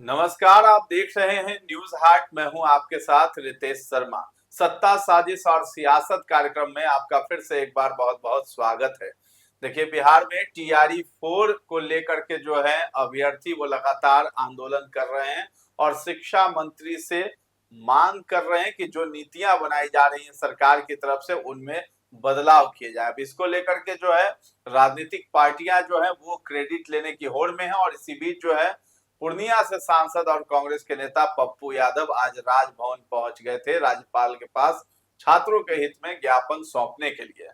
नमस्कार, आप देख रहे हैं न्यूज हाट। मैं हूं आपके साथ रितेश शर्मा। सत्ता साजिश और सियासत कार्यक्रम में आपका फिर से एक बार बहुत बहुत स्वागत है। देखिए, बिहार में टीआरई 4 को लेकर के जो है अभ्यर्थी वो लगातार आंदोलन कर रहे हैं और शिक्षा मंत्री से मांग कर रहे हैं कि जो नीतियां बनाई जा रही हैं सरकार की तरफ से उनमें बदलाव किए जाए। अब इसको लेकर के जो है राजनीतिक पार्टियां जो है वो क्रेडिट लेने की होड़ में है और इसी बीच जो है पूर्णिया से सांसद और कांग्रेस के नेता पप्पू यादव आज राजभवन पहुंच गए थे राज्यपाल के पास छात्रों के हित में ज्ञापन सौंपने के लिए।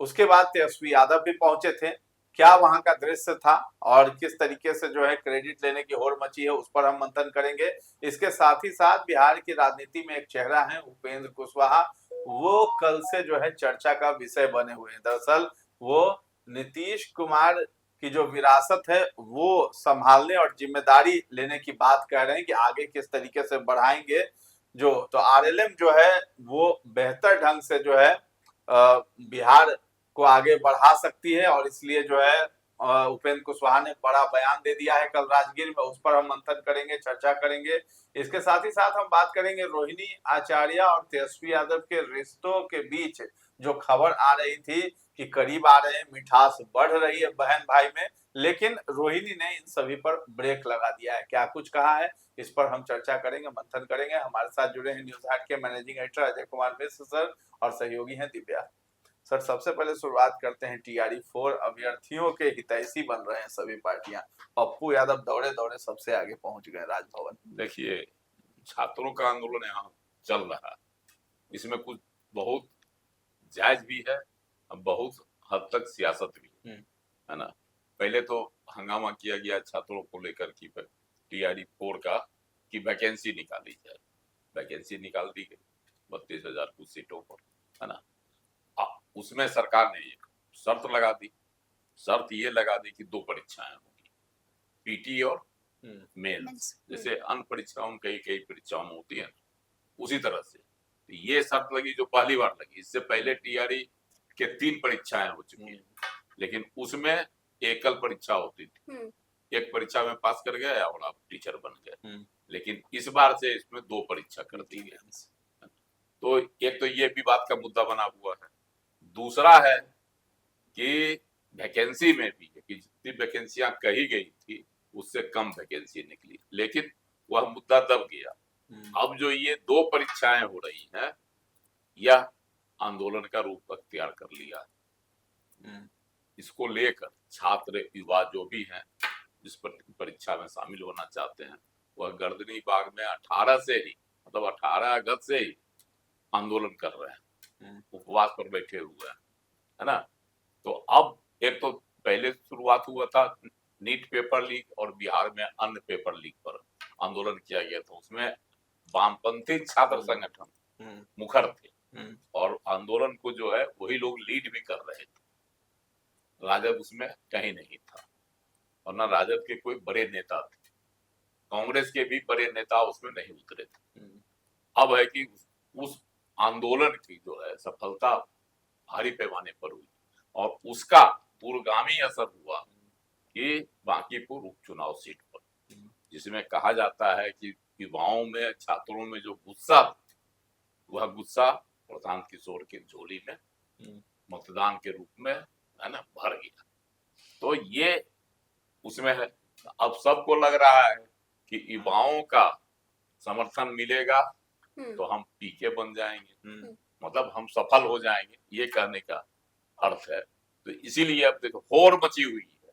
उसके बाद तेजस्वी यादव भी पहुंचे थे। क्या वहां का दृश्य था और किस तरीके से जो है क्रेडिट लेने की होड़ मची है, उस पर हम मंथन करेंगे। इसके साथ ही साथ बिहार की राजनीति में एक चेहरा है उपेंद्र कुशवाहा, वो कल से जो है चर्चा का विषय बने हुए हैं। दरअसल वो नीतीश कुमार की जो विरासत है वो संभालने और जिम्मेदारी लेने की बात कह रहे हैं कि आगे किस तरीके से बढ़ाएंगे। जो तो आरएलएम जो है वो बेहतर ढंग से जो है बिहार को आगे बढ़ा सकती है और इसलिए जो है उपेंद्र कुशवाहा ने बड़ा बयान दे दिया है कल राजगीर में। उस पर हम मंथन करेंगे, चर्चा करेंगे। इसके साथ ही साथ हम बात करेंगे रोहिणी आचार्य और तेजस्वी यादव के रिश्तों के बीच जो खबर आ रही थी कि करीब आ रहे हैं, मिठास बढ़ रही है बहन भाई में, लेकिन रोहिणी ने इन सभी पर ब्रेक लगा दिया है। क्या कुछ कहा है, इस पर हम चर्चा करेंगे, मंथन करेंगे। हमारे साथ जुड़े हैं न्यूज हाट के managing editor Ajay Kumar Mishra sir और सहयोगी हैं दिव्या। सर, सबसे पहले शुरुआत करते हैं। टीआरई 4 अभ्यर्थियों के हितैषी बन रहे हैं सभी पार्टियां। पप्पू यादव दौड़े दौड़े सबसे आगे पहुंच गए राजभवन। देखिए, छात्रों का आंदोलन यहाँ चल रहा है, इसमें कुछ बहुत जायज भी है, बहुत हद तक सियासत भी है ना। पहले तो हंगामा किया गया छात्रों को लेकर कि टीआरई 4 का कि वैकेंसी निकाली जाए। वैकेंसी निकाल दी गई 32,000 कुछ सीटों पर, है ना। उसमें सरकार ने एक शर्त लगा दी। शर्त ये लगा दी कि 2 परीक्षाएं होंगी, पीटी और मेंस। जैसे अन्य परीक्षाओं कई कई परीक्षाओं में होती है, उसी तरह से तो ये शर्त लगी जो पहली बार लगी। इससे पहले टीआरई के 3 परीक्षाएं हो चुकी हैं, लेकिन उसमें एकल परीक्षा होती थी। एक परीक्षा में पास कर गए और आप टीचर बन गए। लेकिन इस बार से इसमें 2 परीक्षा कर दी गई। तो एक तो ये भी बात का मुद्दा बना हुआ है। दूसरा है कि वैकेंसी में भी कि जितनी वैकेंसियां कही गई थी उससे कम वैकेंसी निकली, लेकिन वह मुद्दा दब गया। अब जो ये 2 परीक्षाएं हो रही हैं, यह आंदोलन का रूप अख्तियार कर लिया है। इसको लेकर छात्र युवा जो भी हैं जिस परीक्षा में शामिल होना चाहते हैं, वह गर्दनी बाग में 18 से ही, मतलब 18 अगस्त से ही आंदोलन कर रहे हैं, उपवास पर बैठे हुए हैं, है ना। तो अब एक तो पहले शुरुआत हुआ था नीट पेपर लीक और बिहार में अन्य पेपर लीक पर आंदोलन किया गया था। उसमें वामपंथी छात्र संगठन मुखर थे और आंदोलन को जो है वही लोग लीड भी कर रहे थे। राजद उसमें कहीं नहीं था और ना राजद के कोई बड़े नेता थे, कांग्रेस के भी बड़े नेता उसमें नहीं उतरे थे। अब है कि उस आंदोलन की जो है सफलता भारी पैमाने पर हुई और उसका दूरगामी असर हुआ कि बांकीपुर उपचुनाव सीट पर, जिसमें कहा जाता है कि युवाओं में, छात्रों में जो गुस्सा था, वह गुस्सा प्रशांत किशोर की झोली में मतदान के रूप में, है ना, भर गया। तो ये उसमें है। अब सबको लग रहा है कि युवाओं का समर्थन मिलेगा तो हम पीके बन जाएंगे, मतलब हम सफल हो जाएंगे, ये कहने का अर्थ है। तो इसीलिए अब देखो होड़ मची हुई है।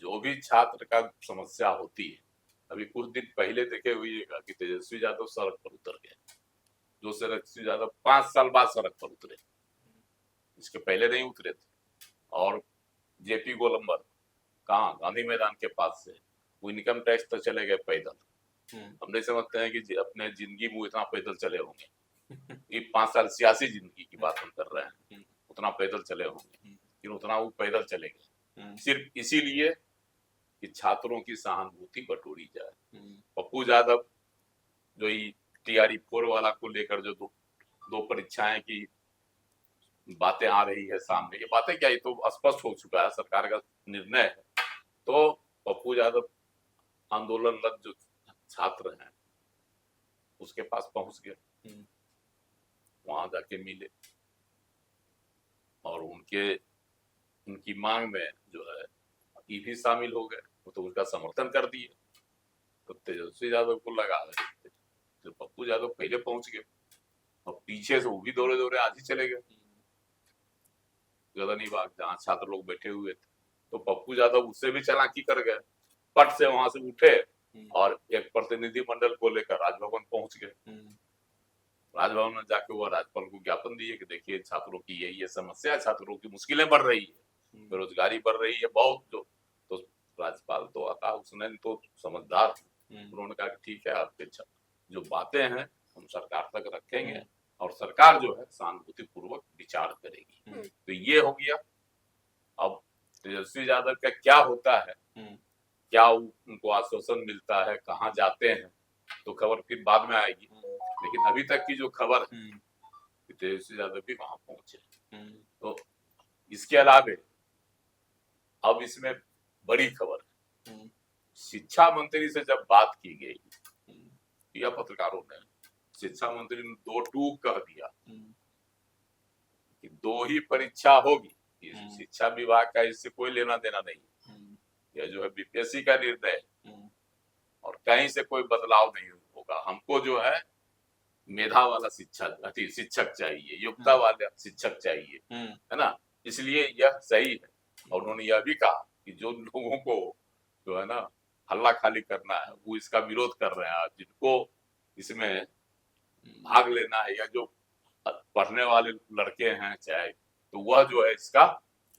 जो भी छात्र का समस्या होती है, अभी कुछ दिन पहले देखे हुईगा कि तेजस्वी यादव सड़क पर उतर गए। जो तेजस्वी यादव 5 साल बाद सड़क पर उतरे, इसके पहले नहीं उतरे थे। और जेपी गोलंबर कहाँ, गांधी मैदान के पास से वो इनकम टैक्स तो चले गए पैदल। हम नहीं समझते हैं कि अपने जिंदगी में इतना पैदल चले होंगे। ये 5 साल सियासी जिंदगी की बात हम कर रहे हैं, उतना पैदल चले होंगे, लेकिन उतना वो पैदल चले गए सिर्फ इसीलिए कि छात्रों की सहानुभूति बटोरी जाए। पप्पू यादव जो टीआरई 4 वाला को लेकर जो दो परीक्षाएं की बातें आ रही है सामने, ये बातें क्या, ये तो स्पष्ट हो चुका है, सरकार का निर्णय है। तो पप्पू यादव आंदोलनरत जो छात्र हैं उसके पास पहुंच गए, वहां जाके मिले और उनकी मांग में जो है ये भी शामिल हो गए, वो तो उसका समर्थन कर दिए। तो तेजस्वी यादव को लगा तो पप्पू यादव पहले पहुंच गए और पीछे से वो भी दौड़े दौड़े आज ही चले गए गदनी बाग जहाँ छात्र लोग बैठे हुए थे। तो पप्पू यादव उससे भी चालाकी कर गए, पट से वहां से उठे और एक प्रतिनिधि मंडल को लेकर राजभवन पहुंच गए। राजभवन में जाके वो राज्यपाल को ज्ञापन दिए कि देखिए छात्रों की ये समस्या, छात्रों की मुश्किलें बढ़ रही है, बेरोजगारी बढ़ रही है बहुत। तो राज्यपाल तो आता, उसने तो समझदार, उन्होंने कहा कि ठीक है आपके जो बातें हैं हम सरकार तक रखेंगे और सरकार जो है सहानुभूति पूर्वक विचार करेगी। तो ये हो गया। अब तेजस्वी यादव का क्या होता है, क्या उनको आश्वासन मिलता है, कहाँ जाते हैं, तो खबर फिर बाद में आएगी। लेकिन अभी तक की जो खबर है तेजस्वी यादव भी वहां पहुंचे। तो इसके अलावे अब इसमें बड़ी खबर है, शिक्षा मंत्री से जब बात की गई या पत्रकारों ने, शिक्षा मंत्री ने दो टूक कह दिया कि दो ही परीक्षा होगी, शिक्षा विभाग का इससे कोई लेना देना नहीं, यह जो है बीपीएससी का निर्णय और कहीं से कोई बदलाव नहीं होगा। हमको जो है मेधा वाला शिक्षक चाहिए, योग्यता वाला शिक्षक चाहिए, है ना, इसलिए यह सही है। और उन्होंने यह भी कहा कि जो लोगों को जो है ना हल्ला खाली करना है, वो इसका विरोध कर रहे हैं, जिनको इसमें भाग लेना है या जो पढ़ने वाले लड़के हैं चाहे, तो वह जो है इसका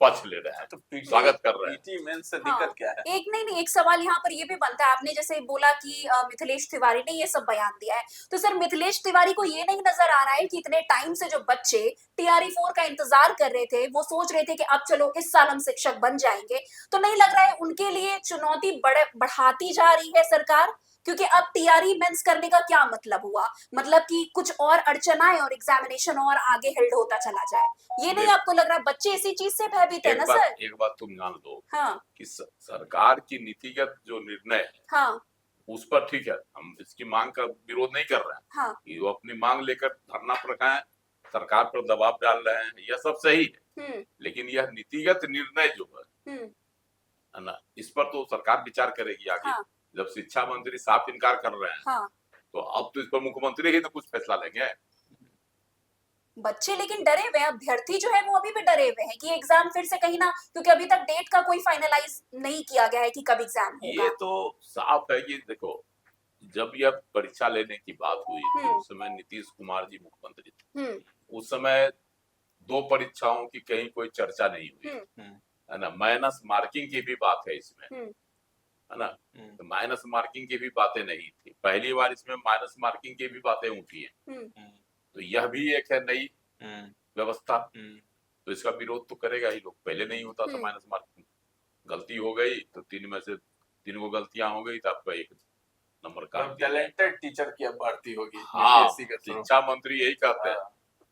पक्ष ले रहे हैं, तो स्वागत कर रहे हैं। पीटी मेंस से दिक्कत क्या है? एक नहीं एक सवाल यहाँ पर ये भी बनता है, आपने जैसे बोला कि मिथिलेश तिवारी ने ये सब बयान दिया है, तो सर मिथिलेश तिवारी को ये नहीं नजर आ रहा है कि इतने टाइम से जो बच्चे टीआरई 4 का इंतजार कर रहे थे, वो सोच रहे थे कि अब चलो इस साल हम शिक्षक बन जाएंगे, तो नहीं लग रहा है उनके लिए चुनौती बढ़ाती जा रही है सरकार? क्योंकि अब टीआरई मेंस करने का क्या मतलब हुआ, मतलब कि कुछ और अड़चन आए और एग्जामिनेशन और आगे हेल्ड होता चला जाए, ये नहीं आपको लग रहा है? बच्चे इसी चीज से भयभीत है ना सर? एक बात तुम जान लो, हाँ, कि सरकार की नीतिगत जो निर्णय है, हाँ, उस पर ठीक है, हम इसकी मांग का विरोध नहीं कर रहे हैं, हाँ, कि वो अपनी मांग लेकर धरना पर हैं, सरकार पर दबाव डाल रहे हैं, यह सब सही है। लेकिन यह नीतिगत निर्णय जो है ना, इस पर तो सरकार विचार करेगी आगे। हाँ, जब शिक्षा मंत्री साफ इनकार कर रहे हैं, हाँ, तो अब तो इस पर मुख्यमंत्री ही तो कुछ फैसला लेंगे। बच्चे लेकिन डरे हुए हैं, अभ्यर्थी जो है वो अभी भी डरे हुए हैं कि एग्जाम फिर से कहीं ना, क्योंकि अभी तक डेट का कोई फाइनलाइज नहीं किया गया है कि कब एग्जाम होगा। ये तो साफ है कि देखो, जब यह परीक्षा लेने की बात हुई तो उस समय नीतीश कुमार जी मुख्यमंत्री थे, उस समय दो परीक्षाओं की कहीं कोई चर्चा नहीं हुई, है ना। माइनस मार्किंग की भी बात है इसमें, है ना, तो माइनस मार्किंग की भी बातें नहीं थी। पहली बार इसमें माइनस मार्किंग की भी बातें उठी है, तो यह भी एक है नई व्यवस्था, तो इसका विरोध तो करेगा ही लोग। पहले नहीं होता था माइनस मार्किंग, गलती हो गई तो 3 में से 3 को गलतियां हो गई तो आपका 1 नंबर का टैलेंटेड टीचर की अब भर्ती होगी। हाँ, शिक्षा मंत्री यही कहते हैं।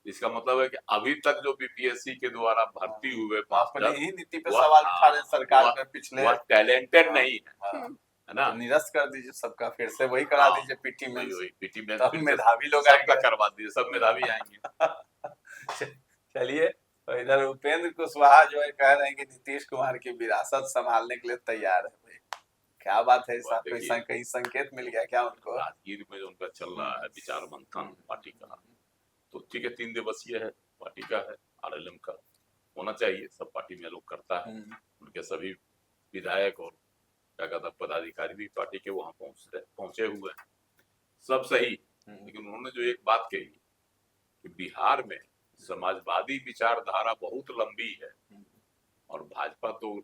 इसका मतलब है कि अभी तक जो बीपीएससी के द्वारा भर्ती हुए ही नीति पे सवाल उठा रहे सरकार में पिछले, वह टैलेंटेड नहीं है, है ना। निरस्त कर दीजिए सबका, फिर से वही करा दीजिए पीटी में, सब मेधावी लोग करवा दीजिए, सब मेधावी आएंगे। चलिए, तो इधर उपेंद्र कुशवाहा जो है कह रहे हैं कि नीतीश कुमार की विरासत संभालने के लिए तैयार है। भाई क्या बात है, कहीं संकेत मिल गया क्या उनको? राजगीर में जो उनका चल रहा है विचार मंथन पार्टी का, तो ठीक है 3 दिवसीय है, पार्टी का है, आरएलएम का होना चाहिए, सब पार्टी में लोग करता है। उनके सभी विधायक और क्या कहता पदाधिकारी भी पार्टी के वहां पहुंचे हुए हैं, सब सही। लेकिन उन्होंने जो एक बात कही कि बिहार में समाजवादी विचारधारा बहुत लंबी है और भाजपा तो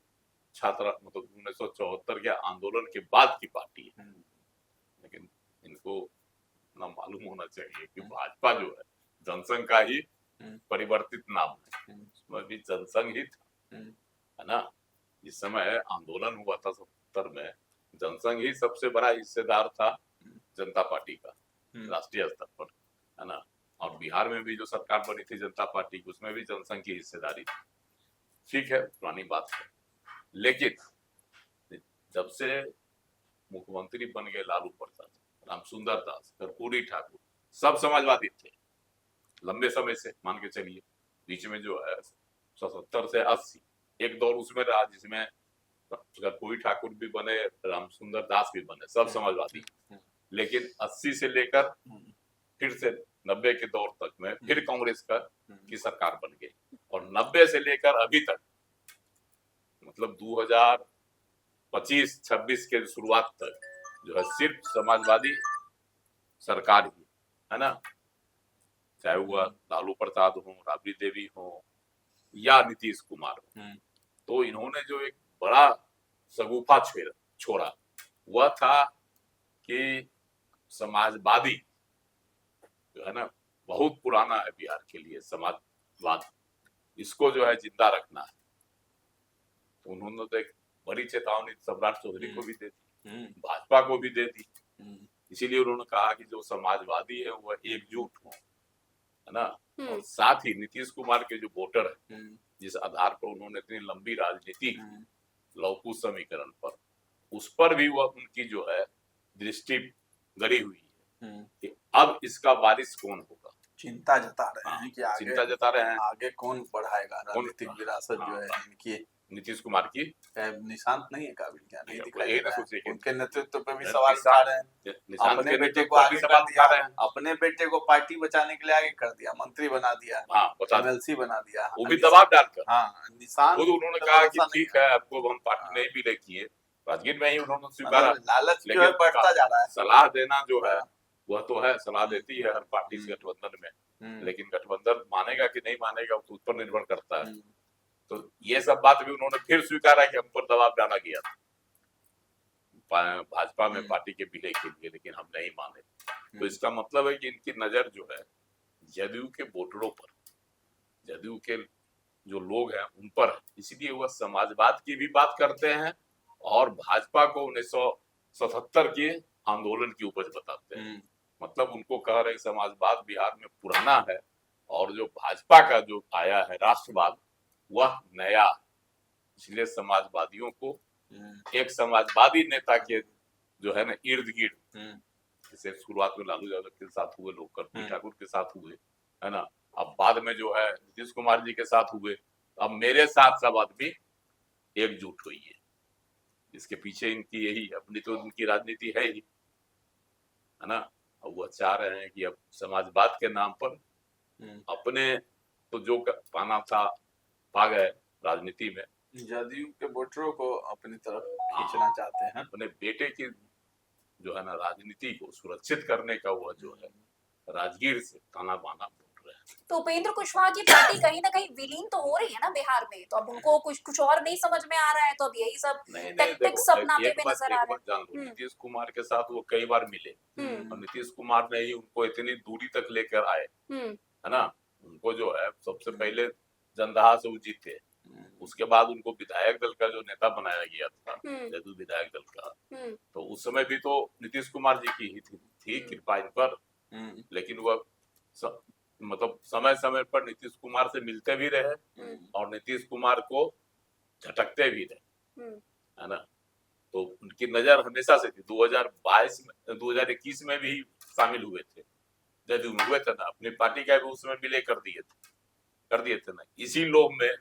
छात्र मतलब 1974 के आंदोलन के बाद की पार्टी है। लेकिन इनको ना मालूम होना चाहिए कि भाजपा जो है जनसंघ का ही परिवर्तित नाम है, उसमें भी जनसंघ ही था, है ना। जिस समय आंदोलन हुआ था 70 में, जनसंघ ही सबसे बड़ा हिस्सेदार था जनता पार्टी का राष्ट्रीय स्तर पर, है ना। और बिहार में भी जो सरकार बनी थी जनता पार्टी की, उसमें भी जनसंघ की हिस्सेदारी थी। ठीक है, पुरानी बात है। लेकिन जब से मुख्यमंत्री बन गए लालू प्रसाद, रामसुंदर दास, कर्पूरी ठाकुर, सब समाजवादी थे लंबे समय से, मान के चलिए। बीच में जो है 77 से 80 एक दौर उसमें रहा जिसमें कर्पूरी ठाकुर भी बने, रामसुंदर दास भी बने, सब समाजवादी। लेकिन 80 से लेकर फिर से 90 के दौर तक में फिर कांग्रेस की सरकार बन गई, और 90 से लेकर अभी तक, मतलब 2025-26 के शुरुआत तक जो है सिर्फ समाजवादी सरकार ही है ना, चाहे वह लालू प्रसाद हो, राबड़ी देवी हो या नीतीश कुमार हो। तो इन्होंने जो एक बड़ा सगुफा छोड़ा वह था कि समाजवादी जो है ना बहुत पुराना है बिहार के लिए, समाजवाद, इसको जो है जिंदा रखना है। तो उन्होंने तो एक बड़ी चेतावनी सम्राट चौधरी को भी दे दी, भाजपा को भी दे दी। इसीलिए उन्होंने कहा कि जो समाजवादी है वह एकजुट हो, है ना। और साथ ही नीतीश कुमार के जो वोटर है, जिस आधार पर उन्होंने इतनी लंबी राजनीति लौकू समीकरण पर, उस पर भी वह उनकी जो है दृष्टि गड़ी हुई है कि अब इसका वारिस कौन होगा। चिंता जता रहे हैं कि आगे, चिंता जता रहे हैं आगे कौन बढ़ाएगा राजनीतिक विरासत जो है इनकी। नीतीश कुमार की निशांत नहीं है, काबिल क्या नहीं दिखाई यही दे ना रहा है। सोचिए कि उनके नेतृत्व पे भी सवाल उठा रहे हैं, निशांत अपने के बेटे नेतृत्व को पर आगे भी कर सवाल दिया, उठा रहे हैं। अपने बेटे को पार्टी बचाने के लिए आगे कर दिया, मंत्री बना दिया, हाँ बता दें, एमएलसी बना दिया, वो भी दबाव डालकर। हाँ निशान खुद उन्होंने कहा कि ठीक है आपको हम पार्टी नहीं भी किए, राजगीर में ही उन्होंने स्वीकारा। लालच जो है बढ़ता जा रहा है। सलाह देना जो है वह तो है, सलाह देती है हर पार्टी से गठबंधन में, लेकिन गठबंधन मानेगा कि नहीं मानेगा तो उस पर निर्भर करता है। तो ये सब बात भी उन्होंने फिर स्वीकारा कि हम पर दबाव डाला गया था भाजपा में पार्टी के विलय के लिए, लेकिन हम नहीं माने। तो इसका मतलब है कि इनकी नजर जो है जदयू के वोटरों पर, जदयू के जो लोग हैं उन पर, इसलिए वह समाजवाद की भी बात करते हैं और भाजपा को 1977 के आंदोलन की उपज बताते हैं। मतलब उनको कह रहे समाजवाद बिहार में पुराना है और जो भाजपा का जो आया है राष्ट्रवाद वह नया। इसलिए समाजवादियों को एक समाजवादी नेता के जो है ना इर्द गिर्द, जैसे शुरुआत में लालू यादव के साथ हुए लोग, कर्पूरी ठाकुर के साथ हुए, है ना, अब बाद में जो है नीतीश कुमार जी के साथ हुए, अब मेरे साथ सब आदमी एकजुट हुई है। इसके पीछे इनकी यही, अपनी तो इनकी राजनीति है ही, है ना। अब वह चाह रहे हैं कि अब समाजवाद के नाम पर अपने तो जो पाना था पा गए राजनीति में, जदयू के वोटरों को अपनी तरफ खींचना चाहते हैं। अपने बेटे की जो है ना राजनीति को सुरक्षित करने का वह जो है राजगीर से ताना बाना बोल रहे हैं। तो उपेंद्र कुशवाहा की पार्टी कहीं ना कहीं विलीन तो हो रही है ना बिहार में, तो अब उनको कुछ और नहीं समझ में आ रहा है, तो अब यही सब टैक्टिक्स अपनाते हुए नजर आ रहे हैं। नीतीश कुमार के साथ वो कई बार मिले और नीतीश कुमार ने ही उनको इतनी दूरी तक लेकर आए, है ना। उनको जो है सबसे पहले जनदाहा से वो जीते, उसके बाद उनको विधायक दल का जो नेता बनाया गया था, जदयू विधायक दल का, तो उस समय भी तो नीतीश कुमार जी की ही थी कृपा इन पर। लेकिन वह मतलब समय समय पर नीतीश कुमार से मिलते भी रहे और नीतीश कुमार को झटकते भी रहे, है ना। तो उनकी नजर हमेशा से थी। 2021 में भी शामिल हुए थे, जदयू में हुए थे ना, अपनी पार्टी का भी उसमें विलय कर दिए थे ना। इसी लोग में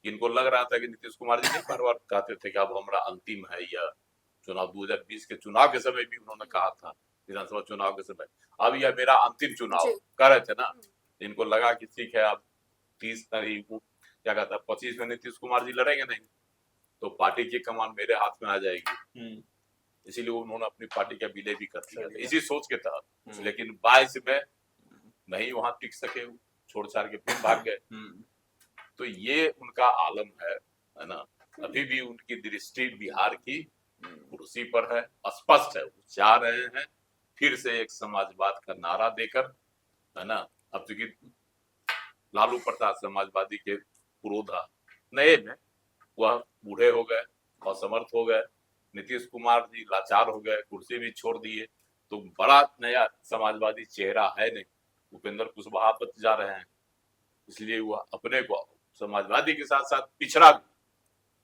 इनको लग रहा था कि नीतीश कुमार जी बार बार कहते थे कि अब हमारा अंतिम है, या चुनाव 2020 के चुनाव के समय भी उन्होंने कहा था, विधानसभा चुनाव के समय, अब यह मेरा अंतिम चुनाव कर रहे थे ना। इनको लगा कि ठीक है अब 30 क्या कहता है 25 में नीतीश कुमार जी लड़ेंगे नहीं तो पार्टी की कमान मेरे हाथ में आ जाएगी, इसीलिए उन्होंने अपनी पार्टी का विलय भी कर दिया इसी सोच के तहत। लेकिन 22 में नहीं वहां टिक सके, छोड़ छाड़ के फिर भाग गए। तो ये उनका आलम है ना। अभी भी उनकी दृष्टि बिहार की कुर्सी पर है, स्पष्ट है। वो चाह रहे हैं फिर से एक समाजवाद का नारा देकर, है ना। अब चूंकि लालू प्रसाद समाजवादी के पुरोधा नए में वह बूढ़े हो गए, असमर्थ हो गए, नीतीश कुमार जी लाचार हो गए, कुर्सी भी छोड़ दिए, तो बड़ा नया समाजवादी चेहरा है नहीं। उपेंद्र कुशवाहा बच जा रहे हैं, इसलिए वह अपने को समाजवादी के साथ साथ पिछड़ा भी,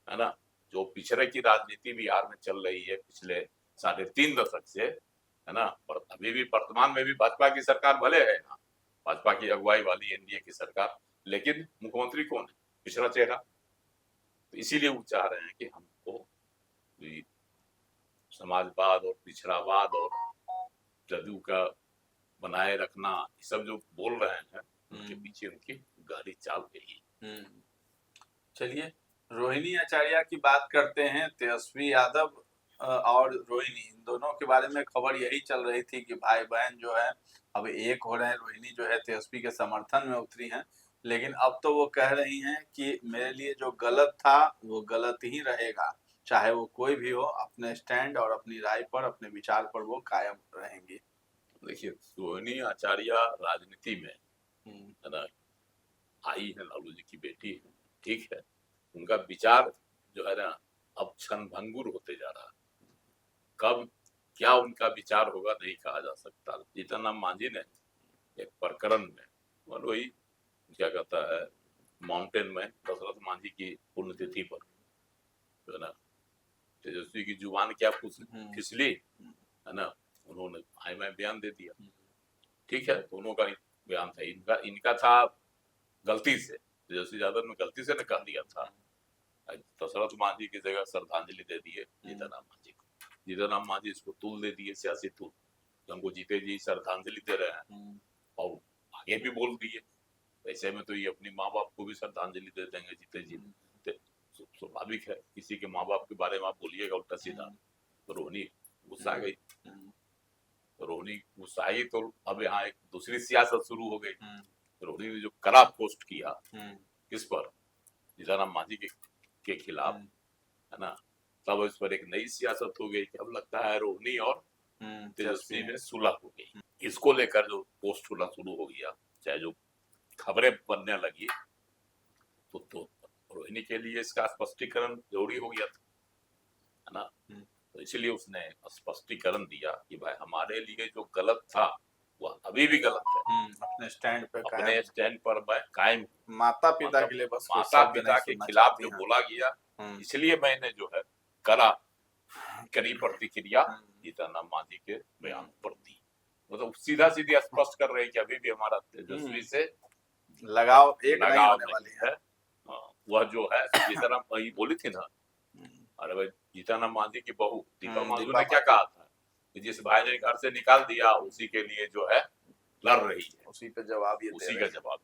है ना। जो पिछड़े की राजनीति बिहार में चल रही है पिछले 3.5 दशक से, है ना। और अभी भी वर्तमान में भी भाजपा की सरकार भले है यहाँ, भाजपा की अगुवाई वाली एनडीए की सरकार, लेकिन मुख्यमंत्री कौन है? पिछड़ा चेहरा। तो इसीलिए वो चाह रहे हैं कि हमको भी समाजवाद और पिछड़ावाद और जदयू का बनाए रखना, ये सब जो बोल रहे हैं, उनके पीछे उनकी गहरी चाल यही। चलिए रोहिणी आचार्य की बात करते हैं। तेजस्वी यादव और रोहिणी, इन दोनों के बारे में खबर यही चल रही थी कि भाई बहन जो है अब एक हो रहे हैं। रोहिणी जो है तेजस्वी के समर्थन में उतरी हैं, लेकिन अब तो वो कह रही हैं कि मेरे लिए जो गलत था वो गलत ही रहेगा, चाहे वो कोई भी हो। अपने स्टैंड और अपनी राय पर, अपने विचार पर वो कायम रहेंगी। देखिए, रोहिणी आचार्य राजनीति में, है ना, आई है, लालू जी की बेटी है, ठीक है। उनका विचार जो है ना अब क्षणभंगुर होते जा रहा है। कब क्या उनका विचार होगा नहीं कहा जा सकता। जीतन राम मांझी ने एक प्रकरण में, और वही क्या कहता है, माउंटेन में दशरथ मांझी की पुण्यतिथि पर जो है ना तेजस्वी की जुबान क्या फिसली, है ना, उन्होंने आई मैं बयान दे दिया, ठीक है। दोनों का बयान था, इनका था गलती से, तेजस्वी यादव ने गलती से निकाल दिया था। दशरथ मांझी की जगह श्रद्धांजलि दे दिए जीतन राम मांझी को। जीतन राम मांझी इसको तूल दे दिए, सियासी तूल, हमको जीते जी श्रद्धांजलि दे रहे हैं, और आगे भी बोल दिए ऐसे में तो ये अपनी माँ बाप को भी श्रद्धांजलि दे देंगे जीते जी। स्वाभाविक है, किसी के माँ बाप के बारे में आप बोलिएगा उल्टा सीधा, तो रोहिणी गुस्सा गई। रोहिणी गुस्साई तो अब यहाँ एक दूसरी सियासत शुरू हो गई। रोहिणी ने जो कड़ा पोस्ट किया किस पर, जीतन राम मांझी के खिलाफ, है ना, तब इस पर एक नई सियासत हो गई कि अब लगता है रोहिणी और तेजस्वी में सुलह हो गई। इसको लेकर जो पोस्ट होना शुरू हो गया, चाहे जो खबरें बनने लगी, तो रोहिणी के लिए इसका स्पष्टीकरण जरूरी हो गया था, है ना। तो इसलिए उसने स्पष्टीकरण दिया कि भाई हमारे लिए जो गलत था वह अभी भी गलत है, अपने स्टैंड पर मैं कायम। माता पिता के लिए बस माता पिता के खिलाफ जो बोला गया, इसलिए मैंने जो है कड़ी प्रतिक्रिया जीतन राम मांझी के बयान पर दी। मतलब सीधा सीधा स्पष्ट कर रहे हैं कि अभी भी हमारा तेजस्वी से लगाव नहीं है। वह जो है जीतन राम वही बोली थी ना, अरे भाई जीतन राम मांझी की बहू दीपा मांझी ने क्या कहा था कि जिस भाई ने घर से निकाल दिया उसी के लिए जो है लड़ रही है, उसी का जवाब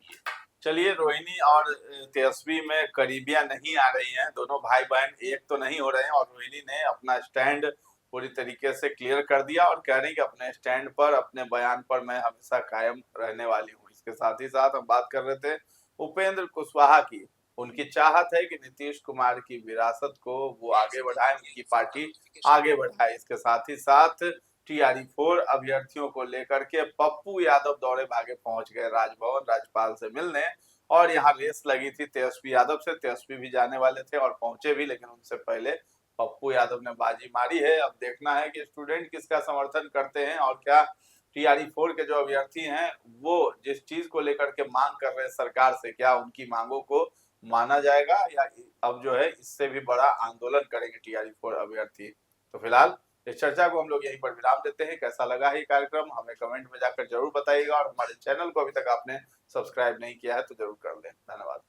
ये। चलिए रोहिणी और तेजस्वी में करीबियां नहीं आ रही हैं, दोनों भाई बहन एक तो नहीं हो रहे हैं, और रोहिणी ने अपना स्टैंड पूरी तरीके से क्लियर कर दिया और कह रही है कि अपने स्टैंड पर, अपने बयान पर मैं हमेशा कायम रहने वाली हूँ। इसके साथ ही साथ हम बात कर रहे थे उपेंद्र कुशवाहा की। उनकी चाहत है कि नीतीश कुमार की विरासत को वो आगे बढ़ाए, उनकी पार्टी आगे बढ़ाए। इसके साथ ही साथ TRE-4 अभ्यर्थियों को लेकर के पप्पू यादव दौड़े भागे पहुंच गए राजभवन राज्यपाल से मिलने, और यहाँ रेस लगी थी तेजस्वी यादव से। तेजस्वी भी जाने वाले थे और पहुंचे भी, लेकिन उनसे पहले पप्पू यादव ने बाजी मारी है। अब देखना है कि स्टूडेंट किसका समर्थन करते हैं, और क्या TRE-4 के जो अभ्यर्थी हैं वो जिस चीज को लेकर के मांग कर रहे हैं सरकार से, क्या उनकी मांगों को माना जाएगा, या अब जो है इससे भी बड़ा आंदोलन करेंगे TRE-4 अभ्यर्थी। तो फिलहाल इस चर्चा को हम लोग यहीं पर विराम देते हैं। कैसा लगा है ये कार्यक्रम हमें कमेंट में जाकर जरूर बताइएगा, और हमारे चैनल को अभी तक आपने सब्सक्राइब नहीं किया है तो जरूर कर लें। धन्यवाद।